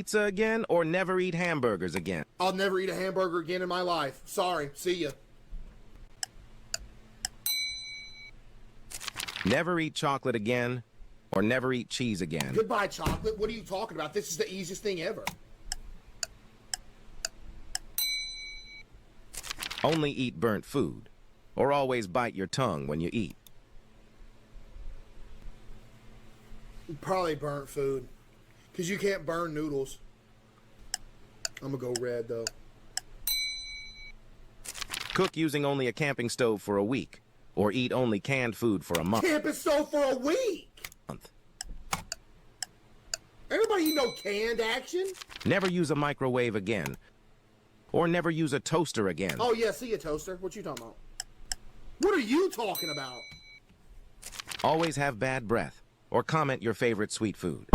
pizza again, or never eat hamburgers again? I'll never eat a hamburger again in my life. Sorry. See ya. Never eat chocolate again, or never eat cheese again? Goodbye, chocolate. What are you talking about? This is the easiest thing ever. Only eat burnt food, or always bite your tongue when you eat? Probably burnt food. Because you can't burn noodles. I'm going to go red, though. Cook using only a camping stove for a week, or eat only canned food for a month? Camping stove for a week? Everybody you know canned action? Never use a microwave again, or never use a toaster again? Oh, yeah, see a toaster. What you talking about? What are you talking about? Always have bad breath, or comment your favorite sweet food?